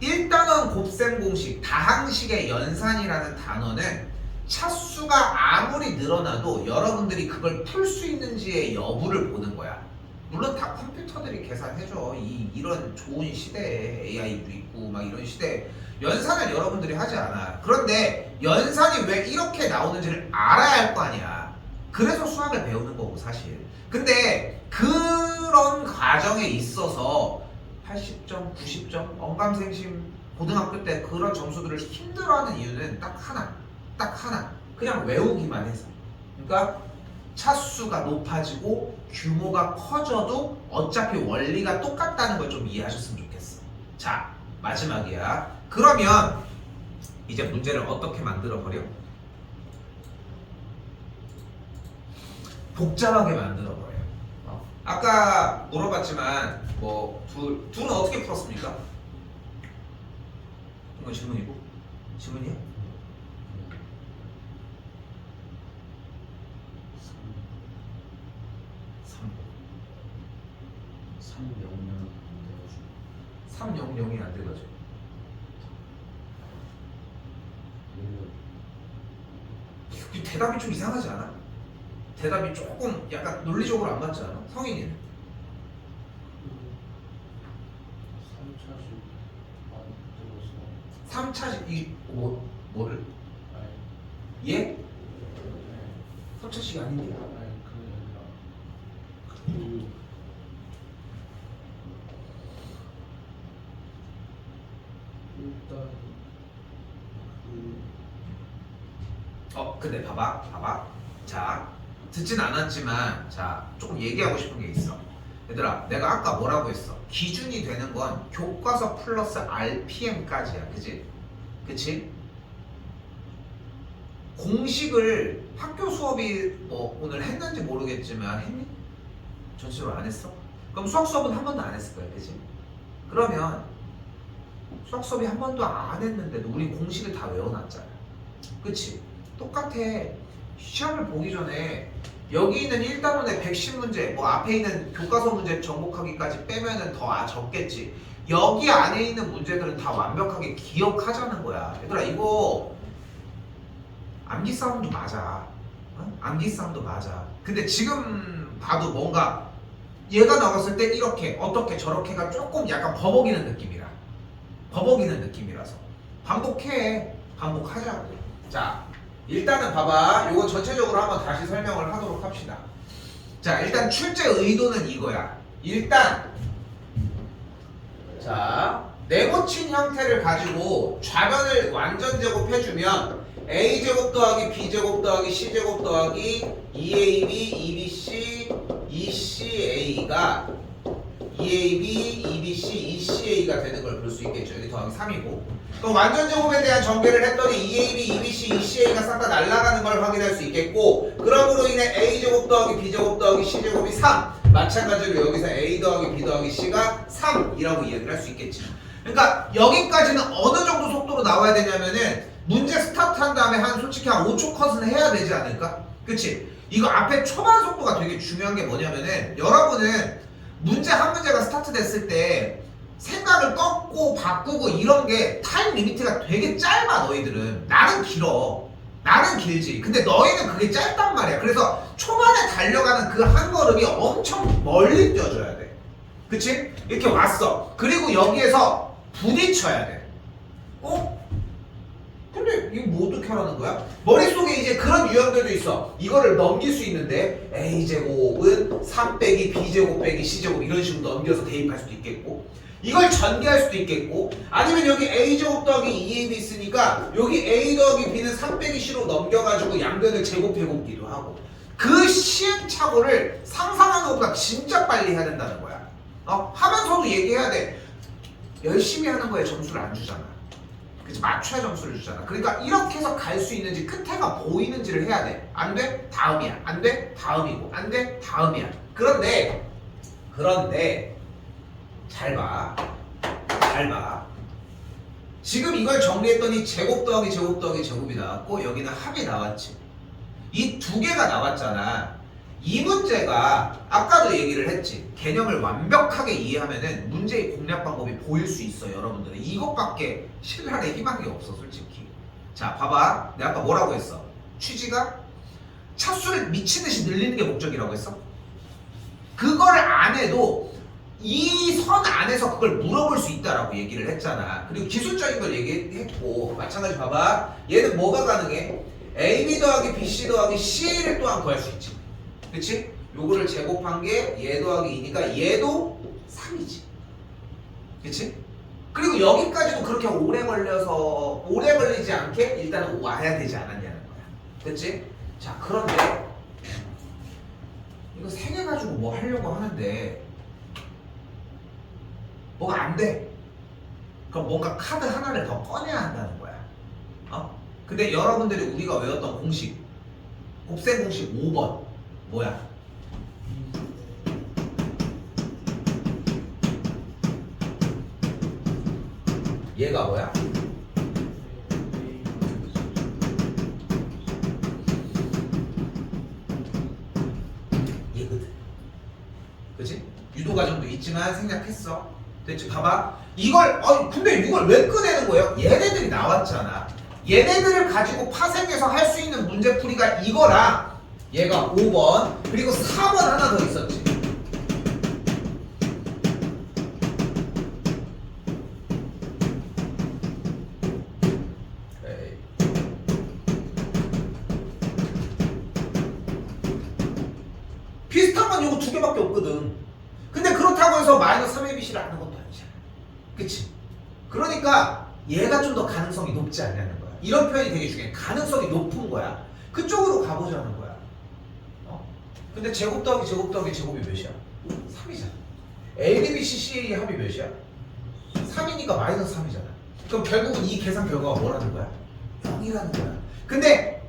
1단원 곱셈 공식, 다항식의 연산이라는 단어는 차수가 아무리 늘어나도 여러분들이 그걸 풀 수 있는지의 여부를 보는 거야. 물론 다 컴퓨터들이 계산해줘. 이런 좋은 시대에 AI도 있고 막 이런 시대에 연산을 여러분들이 하지 않아. 그런데 연산이 왜 이렇게 나오는지를 알아야 할 거 아니야. 그래서 수학을 배우는 거고 사실. 근데 그런 과정에 있어서 80점, 90점, 언감생심 고등학교 때 그런 점수들을 힘들어하는 이유는 딱 하나. 그냥 외우기만 해서. 그러니까 차수가 높아지고 규모가 커져도 어차피 원리가 똑같다는 걸 좀 이해하셨으면 좋겠어. 자, 마지막이야. 그러면 이제 문제를 어떻게 만들어버려? 복잡하게 만들어버려요. 아까 물어봤지만 둘은 어떻게 풀었습니까? 이건 질문이고 질문이야? 300이 안 돼가지고 대답이 좀 이상하지 않아? 대답이 조금 약간 논리적으로 안 맞지 않아? 성인이는 3차식 이 뭐를? 예? 3차식이 아닌데? 근데 봐봐. 자, 듣진 않았지만 자, 조금 얘기하고 싶은 게 있어. 얘들아, 내가 아까 뭐라고 했어? 기준이 되는 건 교과서 플러스 RPM까지야. 그치? 공식을 학교 수업이 오늘 했는지 모르겠지만 했니? 전체적으로 안 했어? 그럼 수학 수업은 한 번도 안 했을 거야. 그치? 그러면 수학 수업이 한 번도 안 했는데도 우리 공식을 다 외워놨잖아. 그치? 똑같아. 시험을 보기 전에 여기 있는 1단원의 110문제 앞에 있는 교과서 문제 정복하기까지 빼면은 더 적겠지. 여기 안에 있는 문제들은 다 완벽하게 기억하자는 거야. 얘들아, 이거 암기 싸움도 맞아. 암기 싸움도 맞아. 근데 지금 봐도 뭔가 얘가 나왔을 때 이렇게 어떻게 저렇게가 조금 약간 버벅이는 느낌이라서 반복하자고. 자, 일단은 봐봐. 이거 전체적으로 한번 다시 설명을 하도록 합시다. 자, 일단 출제 의도는 이거야. 일단 자, 네모친 형태를 가지고 좌변을 완전 제곱해주면 a제곱 더하기 b제곱 더하기 c제곱 더하기 2ab, 2bc, 2ca가 2ab, 2bc, 2ca가 되는 걸 볼 수 있겠죠. 여기 더하기 3이고. 그럼 완전 제곱에 대한 전개를 했더니 2ab, 2bc, 2ca가 싹 다 날아가는 걸 확인할 수 있겠고, 그럼으로 인해 a제곱 더하기 b제곱 더하기 c제곱이 3. 마찬가지로 여기서 a 더하기 b 더하기 c가 3이라고 이야기를 할 수 있겠지. 그러니까 여기까지는 어느 정도 속도로 나와야 되냐면은 문제 스타트한 다음에 솔직히 한 5초 컷은 해야 되지 않을까? 그치? 이거 앞에 초반 속도가 되게 중요한 게 뭐냐면은 여러분은 문제 한 문제가 스타트 됐을 때 생각을 꺾고 바꾸고 이런 게 타임 리미트가 되게 짧아. 너희들은. 나는 길어. 나는 나는 길지. 근데 너희는 그게 짧단 말이야. 그래서 초반에 달려가는 그 한 걸음이 엄청 멀리 뛰어줘야 돼. 그치? 이렇게 왔어. 그리고 여기에서 부딪혀야 돼. 어? 근데 이거 뭐 어떻게 하라는 거야? 머릿속에 이제 그런 유형들도 있어. 이거를 넘길 수 있는데 A제곱은 3 빼기 B제곱 빼기 C제곱 이런 식으로 넘겨서 대입할 수도 있겠고, 이걸 전개할 수도 있겠고, 아니면 여기 A제곱 더하기 2AB 있으니까 여기 A 더하기 B는 3 빼기 C로 넘겨가지고 양변을 제곱해보기도 하고, 그 시행착오를 상상하는 것보다 진짜 빨리 해야 된다는 거야. 하면서도 얘기해야 돼. 열심히 하는 거에 점수를 안 주잖아. 그치? 맞춰야 점수를 주잖아. 그러니까 이렇게 해서 갈 수 있는지 끝에가 보이는지를 해야 돼. 안 돼? 다음이야. 안 돼? 다음이고. 안 돼? 다음이야. 그런데 잘 봐. 지금 이걸 정리했더니 제곱 더하기 제곱 더하기 제곱이 나왔고 여기는 합이 나왔지. 이 두 개가 나왔잖아. 이 문제가 아까도 얘기를 했지. 개념을 완벽하게 이해하면은 문제의 공략 방법이 보일 수 있어. 여러분들은 이것밖에 신랄의 희망이 없어 솔직히. 자 봐봐, 내가 아까 뭐라고 했어? 취지가 차수를 미친듯이 늘리는 게 목적이라고 했어. 그걸 안 해도 이 선 안에서 그걸 물어볼 수 있다라고 얘기를 했잖아. 그리고 기술적인 걸 얘기했고, 마찬가지 봐봐. 얘는 뭐가 가능해? AB 더하기 BC 더하기 CA를 또한 구할 수 있지. 그치? 요거를 제곱한 게 얘 더하기 2니까 얘도 3이지. 그치? 그리고 여기까지도 그렇게 오래 걸리지 않게 일단은 와야 되지 않았냐는 거야. 그치? 자, 그런데 이거 3개 가지고 뭐 하려고 하는데 뭐가 안 돼. 그럼 뭔가 카드 하나를 더 꺼내야 한다는 거야. 근데 여러분들이 우리가 외웠던 공식, 곱셈 공식 5번 뭐야? 얘가 뭐야? 얘거든. 그치? 유도 과정도 있지만 생략했어. 됐지? 봐봐. 근데 이걸 왜 꺼내는 거예요? 얘네들이 나왔잖아. 얘네들을 가지고 파생해서 할 수 있는 문제풀이가 이거랑 얘가 5번, 그리고 4번 하나 더 있었지. 비슷한 건 이거 2개밖에 없거든. 근데 그렇다고 해서 마이너스 3ABC를 아는 것도 아니잖아. 그치? 그러니까 얘가 좀 더 가능성이 높지 않냐는 거야. 이런 표현이 되게 중요해. 가능성이 높은 거야. 그쪽으로 가보자는 거야. 근데 제곱 더하기 제곱 더하기 제곱이 몇이야? 3이잖아. A, B, C, CA의 합이 몇이야? 3이니까 마이너스 3이잖아. 그럼 결국은 이 계산 결과가 뭐라는 거야? 0이라는 거야. 근데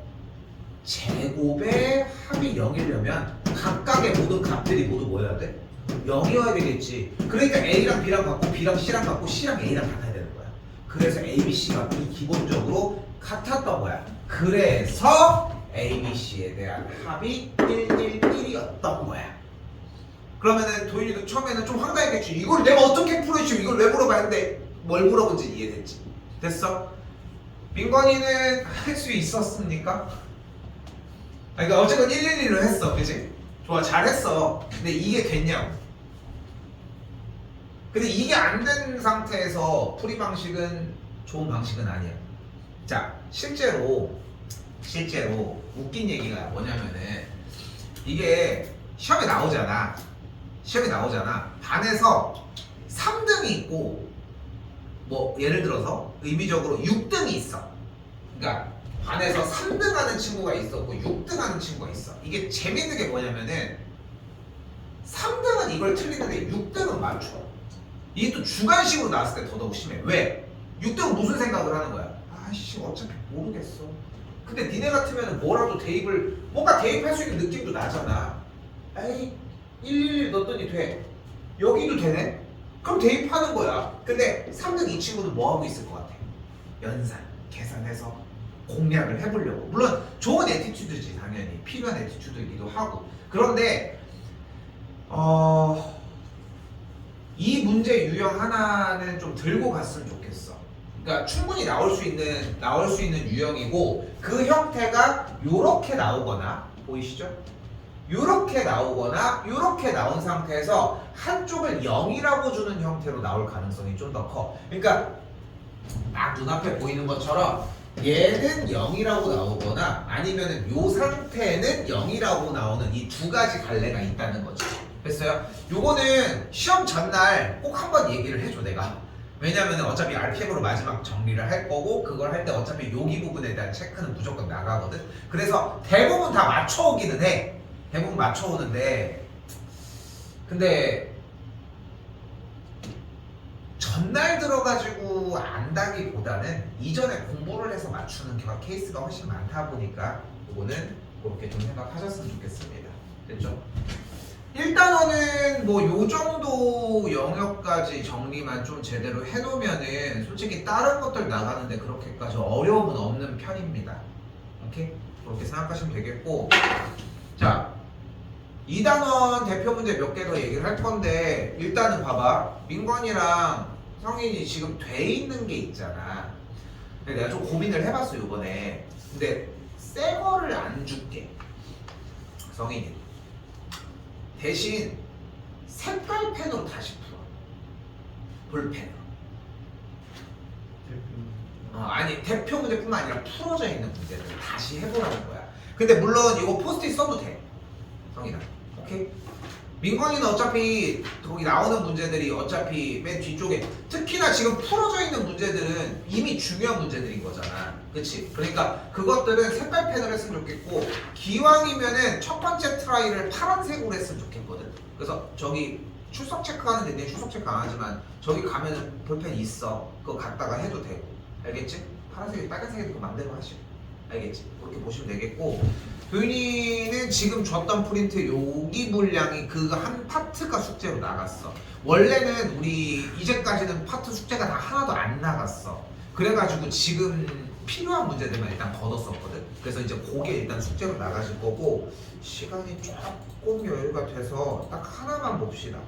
제곱의 합이 0이려면 각각의 모든 값들이 모두 뭐여야 돼? 0이어야 되겠지. 그러니까 A랑 B랑 같고 B랑 C랑 같고 C랑 A랑 같아야 되는 거야. 그래서 A, B, C 값이 기본적으로 같았던 거야. 그래서 A, B, C에 대한 합이 111이었던 거야. 그러면은 도윤이도 처음에는 좀 황당했겠지. 이걸 내가 어떻게 풀어주지? 이걸 왜 물어봐야 하는데 뭘 물어본지 이해됐지? 됐어? 민건이는 할 수 있었습니까? 그러니까 어쨌건 111로 했어. 그치? 좋아, 잘했어. 근데 이게 됐냐고. 근데 이게 안 된 상태에서 풀이 방식은 좋은 방식은 아니야. 자, 실제로 웃긴 얘기가 뭐냐면은 이게 시험에 나오잖아. 반에서 3등이 있고 뭐 예를 들어서 의미적으로 6등이 있어. 그러니까 반에서 3등 하는 친구가 있었고 6등 하는 친구가 있어. 이게 재밌는 게 뭐냐면은 3등은 이걸 틀리는데 6등은 맞춰. 이게 또 주관식으로 나왔을 때 더더욱 심해. 왜? 6등은 무슨 생각을 하는 거야? 아이씨 어차피 모르겠어. 근데 니네 같으면 뭐라도 뭔가 대입할 수 있는 느낌도 나잖아. 에이 111 넣었더니 돼. 여기도 되네? 그럼 대입하는 거야. 근데 3등 이 친구는 뭐 하고 있을 것 같아? 연산, 계산해서 공략을 해보려고. 물론 좋은 애티튜드지 당연히. 필요한 애티튜드이기도 하고. 그런데 이 문제 유형 하나는 좀 들고 갔으면 좋겠어. 그러니까 충분히 나올 수 있는 유형이고 그 형태가 요렇게 나오거나 보이시죠? 요렇게 나오거나 요렇게 나온 상태에서 한쪽을 0이라고 주는 형태로 나올 가능성이 좀 더 커. 그러니까 막 눈앞에 보이는 것처럼 얘는 0이라고 나오거나 아니면은 요 상태는 0이라고 나오는 이 두 가지 갈래가 있다는 거죠. 됐어요? 요거는 시험 전날 꼭 한번 얘기를 해줘 내가. 왜냐면 어차피 RPM으로 마지막 정리를 할 거고 그걸 할 때 어차피 여기 부분에 대한 체크는 무조건 나가거든. 그래서 대부분 다 맞춰오기는 해. 대부분 맞춰오는데 근데 전날 들어가지고 안다기보다는 이전에 공부를 해서 맞추는 케이스가 훨씬 많다 보니까 이거는 그렇게 좀 생각하셨으면 좋겠습니다. 됐죠? 일단어는 뭐 요 정도 영역까지 정리만 좀 제대로 해놓으면은 솔직히 다른 것들 나가는데 그렇게까지 어려움은 없는 편입니다. 오케이? 그렇게 생각하시면 되겠고 자 2단원 대표 문제 몇 개 더 얘기를 할 건데 일단은 봐봐 민건이랑 성인이 지금 돼 있는 게 있잖아. 근데 내가 좀 고민을 해봤어 요번에. 근데 새 거를 안 줄게 성인이. 대신 색깔 펜으로 다시 풀어. 볼펜으로. 아니 대표 문제뿐만 아니라 풀어져 있는 문제를 다시 해보라는 거야. 근데 물론 이거 포스트잇 써도 돼 성인아. 오케이? 민건이는 어차피 거기 나오는 문제들이 어차피 맨 뒤쪽에 특히나 지금 풀어져 있는 문제들은 이미 중요한 문제들인 거잖아. 그치? 그러니까 그것들은 색깔 펜으로 했으면 좋겠고 기왕이면은 첫 번째 트라이를 파란색으로 했으면 좋겠거든. 그래서 저기 출석 체크하는데 내 출석 체크 안 하지만 저기 가면은 볼펜 있어. 그거 갖다가 해도 되고. 알겠지? 파란색이 빨간색이 그거 맘대로 하시고. 알겠지? 그렇게 보시면 되겠고 도윤이는 지금 줬던 프린트 여기 분량이 그 한 파트가 숙제로 나갔어. 원래는 우리 이제까지는 파트 숙제가 다 하나도 안 나갔어. 그래가지고 지금 필요한 문제들만 일단 걷었었거든. 그래서 이제 그게 일단 숙제로 나가실 거고 시간이 조금 여유가 돼서 딱 하나만 봅시다.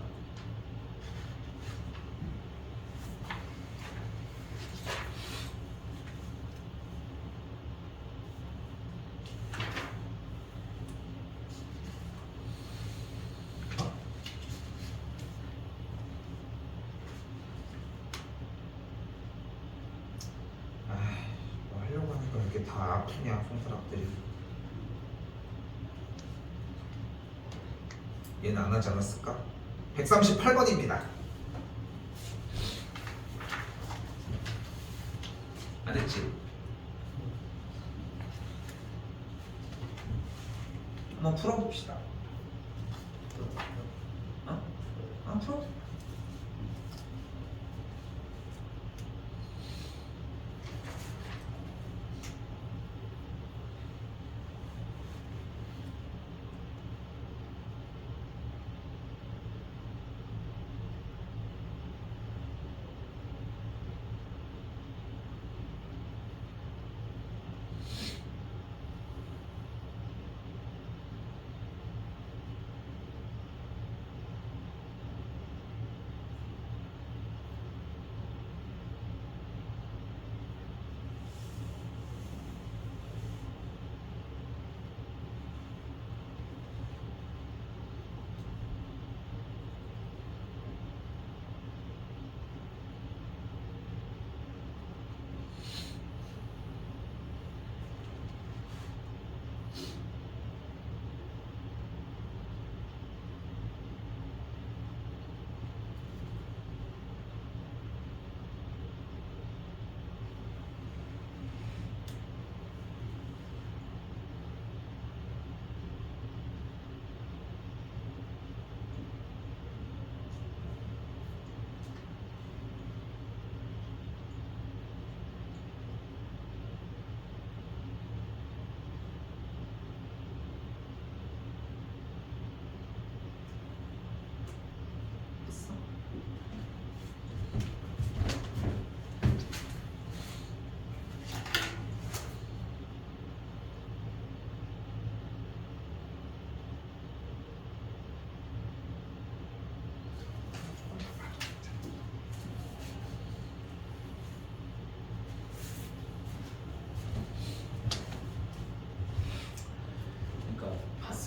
뭐 하려고 하니까 이렇게 다 아프냐 손가락들이. 얘는 안 하지 않았을까? 138번입니다. 안 했지? 한번 풀어봅시다. 어? 안 풀어?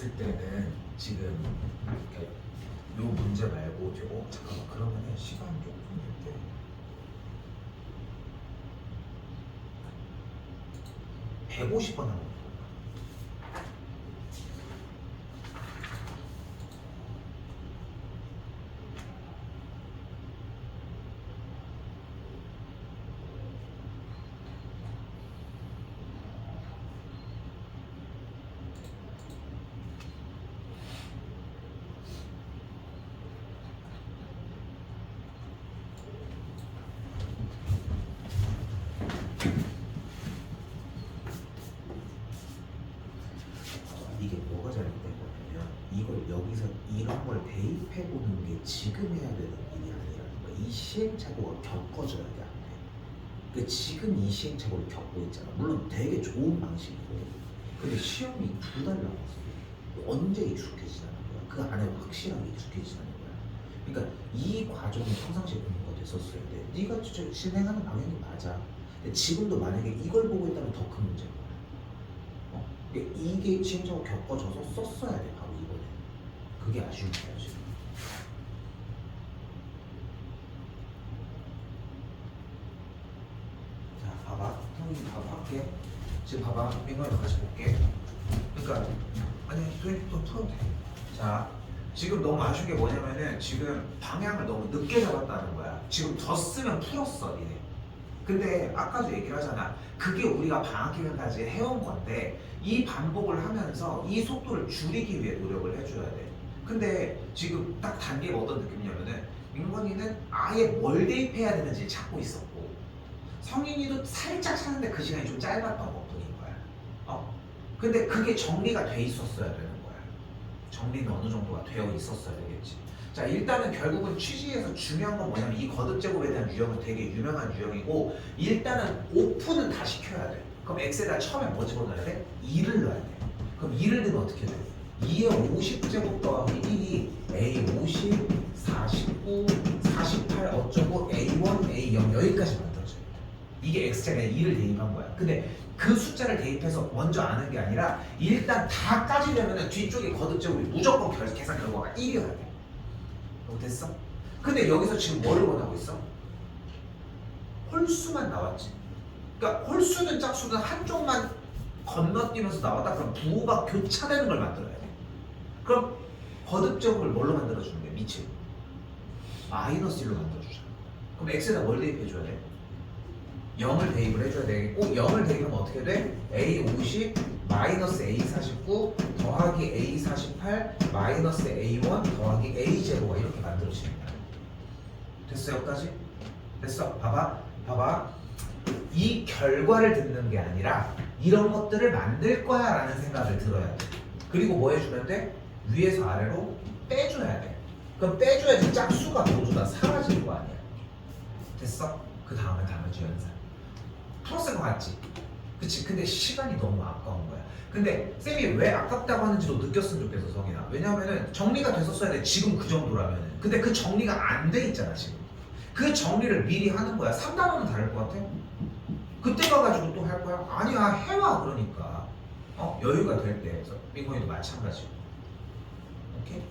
봤을 때는 지금 그러니까 요 문제 말고 잠깐만 그러면은 시간 조금 될때 150번 하고 이게 뭐가 잘못된 거냐면 이걸 여기서 이런 걸 대입해 보는 게 지금 해야 되는 일이 아니라는 거야. 이 시행착오가 겪어져야 돼. 안 돼. 그 지금 이 시행착오를 겪고 있잖아. 물론 되게 좋은 방식이고 근데 시험이 2달 남았어. 언제 익숙해지자는 거야. 그 안에 확실하게 익숙해지자는 거야. 그러니까 이 과정이 평상시에 공부가 됐었어야 돼. 네가 진짜 진행하는 방향이 맞아. 근데 지금도 만약에 이걸 보고 있다면 더 큰 문제인 거야. 이게 시행착오 겪어져서 썼어야 돼 바로 이번에. 그게 아쉬운 거야 지금. 자 봐봐 형님 봐봐 할게. 지금 봐봐 민건이랑 같이 볼게. 그러니까 아니 또 풀어도 돼. 자 지금 너무 아쉬운 게 뭐냐면은 지금 방향을 너무 늦게 잡았다는 거야. 지금 졌으면 풀었어 니네. 근데 아까도 얘기를 하잖아. 그게 우리가 방학 기간까지 해온 건데 이 반복을 하면서 이 속도를 줄이기 위해 노력을 해줘야 돼. 근데 지금 딱 단계가 어떤 느낌이냐면은 민건이는 아예 뭘 대입해야 되는지 찾고 있었고 성인이도 살짝 찾는데 그 시간이 좀 짧았던 것뿐인 거야. 근데 그게 정리가 돼 있었어야 되는 거야. 정리는 어느 정도가 되어 있었어야 되겠지. 자 일단은 결국은 취지에서 중요한 건 뭐냐면 이 거듭 제곱에 대한 유형은 되게 유명한 유형이고 일단은 오픈은 다 시켜야 돼. 그럼 x에다 처음에 뭐 집어넣어야 돼? 2를 넣어야 돼. 그럼 2를 넣으면 어떻게 돼? 2의 50제곱 더하기 1이 a 50, 49, 48 어쩌고 a1, a0 여기까지 만들어져요. 이게 x제곱에 2를 대입한 거야. 근데 그 숫자를 대입해서 먼저 아는 게 아니라 일단 다 따지려면 뒤쪽에 거듭 제곱이 무조건 계산 결과가 1이어야 돼. 됐어? 근데 여기서 지금 뭐를 원하고 있어? 홀수만 나왔지. 그러니까 홀수든 짝수든 한쪽만 건너뛰면서 나왔다 그럼 부호가 교차되는 걸 만들어야 돼. 그럼 거듭제곱을 뭘로 만들어주는 게 미치? 마이너스 1로 만들어주잖아. 그럼 x에다 뭘 대입해줘야 돼? 0을 대입을 해줘야 되겠고 0을 대입하면 어떻게 돼? a50 마이너스 a49 더하기 a48 마이너스 a1 더하기 a0가 이렇게 만들어지는 거야. 됐어 여기까지? 됐어? 봐봐 이 결과를 듣는 게 아니라 이런 것들을 만들 거야 라는 생각을 들어야 돼. 그리고 뭐 해주면 돼? 위에서 아래로 빼줘야 돼. 그럼 빼줘야지 짝수가 모두 다 사라질 거 아니야. 됐어? 그 다음에 나머지 연산 풀었을 것 같지? 그치? 근데 시간이 너무 아까운 거야. 근데 쌤이 왜 아깝다고 하는지도 느꼈으면 좋겠어 성인아. 왜냐면은 정리가 됐었어야 돼 지금 그 정도라면은. 근데 그 정리가 안 돼 있잖아 지금. 그 정리를 미리 하는 거야. 3단원은 다를 것 같아? 그때 가가지고 또 할 거야? 아니야 해와 그러니까. 여유가 될 때. 그래서 빙고이도 마찬가지고. 오케이?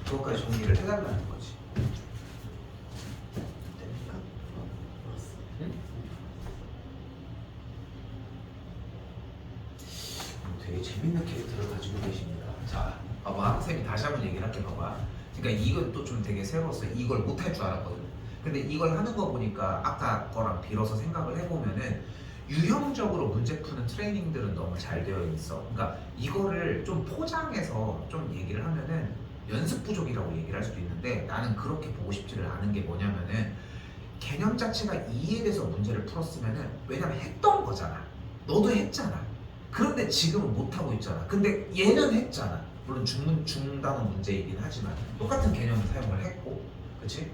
그것까지 정리를 해달라는 거지. 됩니까? 응? 되게 재밌는 캐릭터를 가지고 계십니다. 자, 봐봐. 쌤이 다시 한번 얘기를 할게. 봐봐. 그러니까 이건 또 좀 되게 새로웠어. 이걸 못할 줄 알았거든. 근데 이걸 하는 거 보니까 아까 거랑 빌어서 생각을 해보면은 유형적으로 문제 푸는 트레이닝들은 너무 잘 되어 있어. 그러니까 이거를 좀 포장해서 좀 얘기를 하면은 연습 부족이라고 얘기를 할 수도 있는데 나는 그렇게 보고 싶지를 않은 게 뭐냐면은 개념 자체가 이해돼서 문제를 풀었으면은 왜냐면 했던 거잖아. 너도 했잖아. 그런데 지금은 못하고 있잖아. 근데 얘는 했잖아. 물론 중단원 문제이긴 하지만 똑같은 개념을 사용을 했고 그치?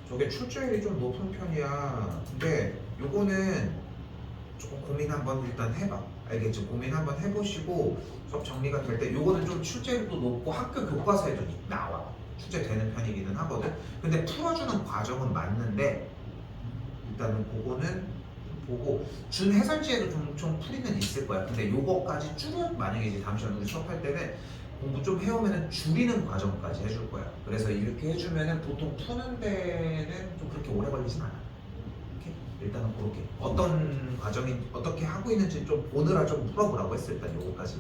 저게 출제율이 좀 높은 편이야. 근데 요거는 조금 고민 한번 일단 해봐. 알겠죠? 고민 한번 해보시고 수업 정리가 될 때 요거는 좀 출제율도 높고 학교 교과서에도 나와. 출제되는 편이기는 하거든. 근데 풀어주는 과정은 맞는데 일단은 그거는 보고 준 해설지에도 좀 풀이는 있을 거야. 거야. 근데 요거까지 만약에 이제 다음 시간 우리 수업할 때는 공부 좀 해오면은 줄이는 과정까지 해줄 거야. 그래서 이렇게 해주면은 보통 푸는 데는 좀 그렇게 오래 걸리진 않아. 이렇게 일단은 그렇게 어떤 과정이 어떻게 하고 있는지 좀 오늘아 좀 풀어보라고 했어. 일단 요거까지.